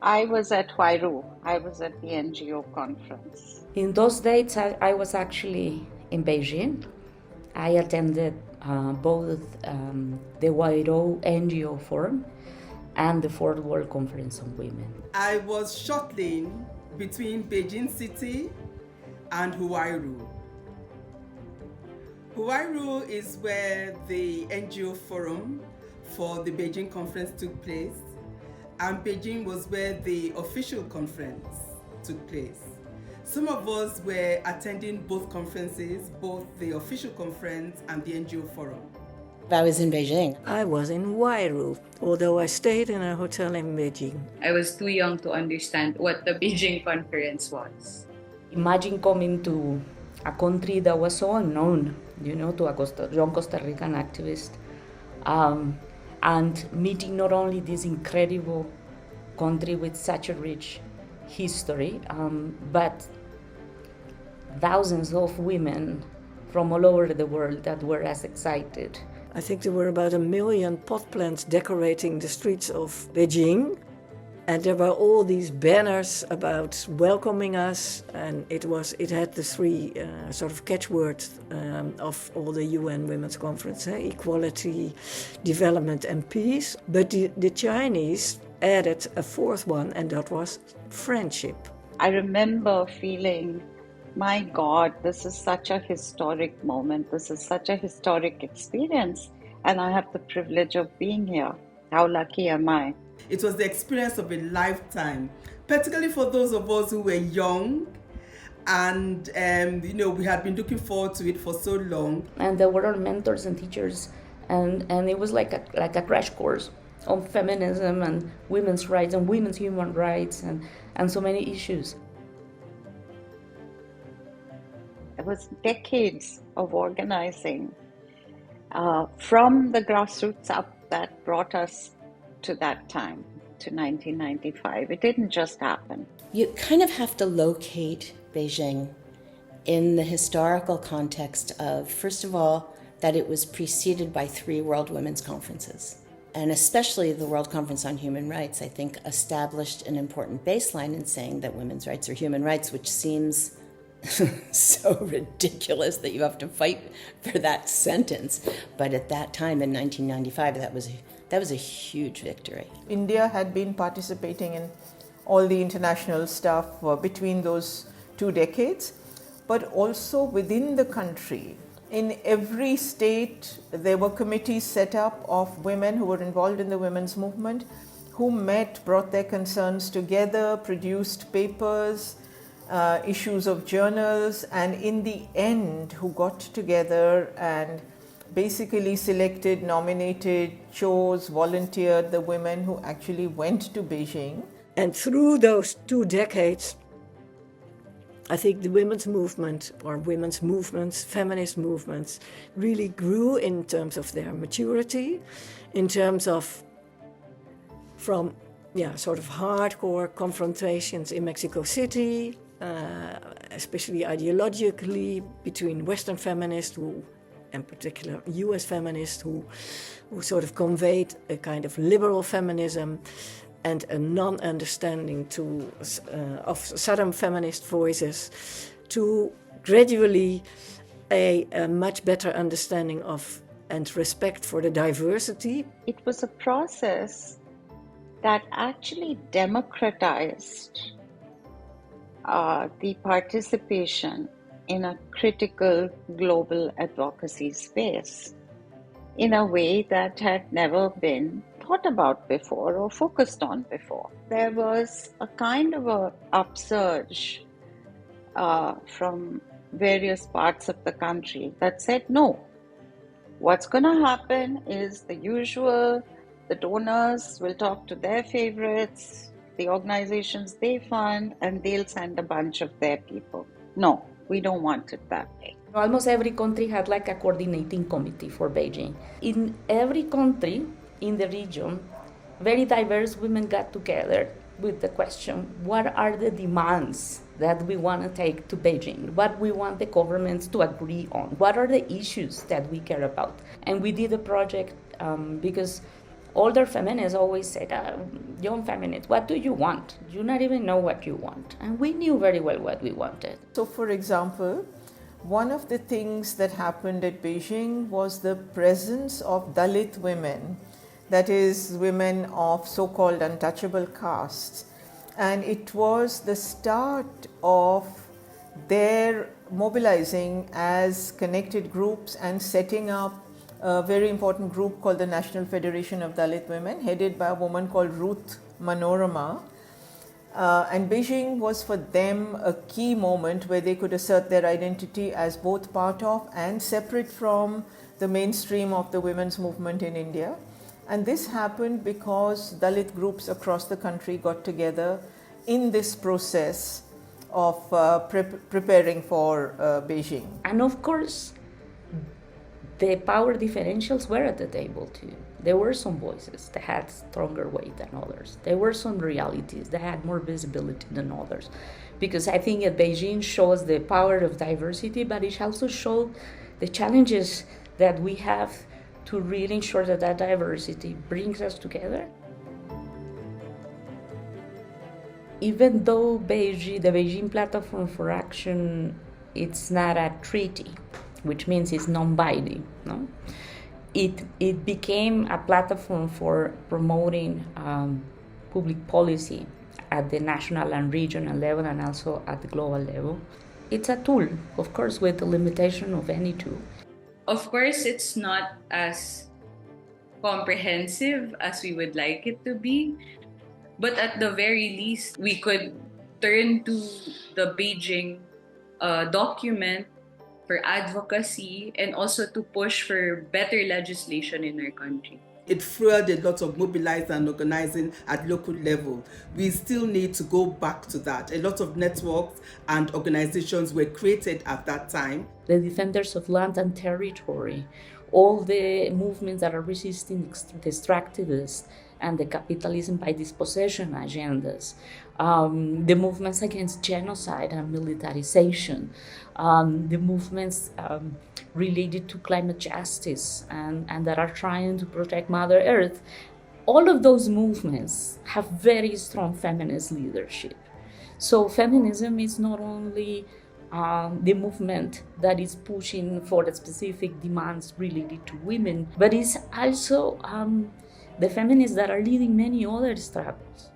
I was at Huairu. I was at the NGO conference. In those dates, I was actually in Beijing. I attended both the Huairu NGO Forum and the Fourth World Conference on Women. I was shuttling between Beijing City and Huairu. Huairu is where the NGO Forum for the Beijing conference took place, and Beijing was where the official conference took place. Some of us were attending both conferences, both the official conference and the NGO Forum. I was in Beijing. I was in Huairu, although I stayed in a hotel in Beijing. I was too young to understand what the Beijing conference was. Imagine coming to a country that was so unknown, to a young Costa Rican activist, and meeting not only this incredible country with such a rich history, but thousands of women from all over the world that were as excited. I think there were about 1 million pot plants decorating the streets of Beijing. And there were all these banners about welcoming us, and it had the three sort of catchwords of all the UN Women's Conference: equality, development, and peace. But the Chinese added a fourth one, and that was friendship. I remember feeling, my God, this is such a historic moment. This is such a historic experience, and I have the privilege of being here. How lucky am I? It was the experience of a lifetime, particularly for those of us who were young, and we had been looking forward to it for so long. And there were our mentors and teachers, and it was like a crash course on feminism and women's rights and women's human rights and so many issues. It was decades of organizing from the grassroots up that brought us to that time, to 1995. It didn't just happen. You kind of have to locate Beijing in the historical context of, first of all, that it was preceded by 3 World Women's Conferences. And especially the World Conference on Human Rights, I think, established an important baseline in saying that women's rights are human rights, which seems so ridiculous that you have to fight for that sentence. But at that time in 1995, that was a huge victory. India had been participating in all the international stuff between those 2 decades, but also within the country. In every state, there were committees set up of women who were involved in the women's movement, who met, brought their concerns together, produced papers, issues of journals, and in the end, who got together and basically selected, nominated, chose, volunteered the women who actually went to Beijing. And through those 2 decades, I think the women's movement, or women's movements, feminist movements, really grew in terms of their maturity, in terms of from sort of hardcore confrontations in Mexico City, especially ideologically between Western feminists who, in particular US feminists, who sort of conveyed a kind of liberal feminism and a non-understanding of Southern feminist voices, to gradually a much better understanding of and respect for the diversity. It was a process that actually democratized the participation in a critical global advocacy space in a way that had never been thought about before or focused on before. There was a kind of an upsurge from various parts of the country that said, no, what's going to happen is the usual, the donors will talk to their favorites, the organizations they fund, and they'll send a bunch of their people. No, we don't want it that way. Almost every country had like a coordinating committee for Beijing. In every country in the region, very diverse women got together with the question, what are the demands that we want to take to Beijing? What we want the governments to agree on? What are the issues that we care about? And we did a project because Older feminists always said, young feminists, what do you want? You not even know what you want. And we knew very well what we wanted. So, for example, one of the things that happened at Beijing was the presence of Dalit women, that is, women of so-called untouchable castes. And it was the start of their mobilizing as connected groups and setting up a very important group called the National Federation of Dalit Women, headed by a woman called Ruth Manorama. And Beijing was for them a key moment where they could assert their identity as both part of and separate from the mainstream of the women's movement in India. And this happened because Dalit groups across the country got together in this process of preparing for Beijing. And of course, the power differentials were at the table too. There were some voices that had stronger weight than others. There were some realities that had more visibility than others. Because I think that Beijing shows the power of diversity, but it also showed the challenges that we have to really ensure that that diversity brings us together. Even though the Beijing Platform for Action, it's not a treaty, which means it's non-binding, no? It became a platform for promoting public policy at the national and regional level and also at the global level. It's a tool, of course, with the limitation of any tool. Of course, it's not as comprehensive as we would like it to be, but at the very least, we could turn to the Beijing document for advocacy and also to push for better legislation in our country. It fueled a lot of mobilizing and organizing at local level. We still need to go back to that. A lot of networks and organizations were created at that time. The defenders of land and territory, all the movements that are resisting extractivists and the capitalism by dispossession agendas, the movements against genocide and militarization, the movements related to climate justice and that are trying to protect Mother Earth. All of those movements have very strong feminist leadership. So feminism is not only the movement that is pushing for the specific demands related to women, but it's also the feminists that are leading many other struggles.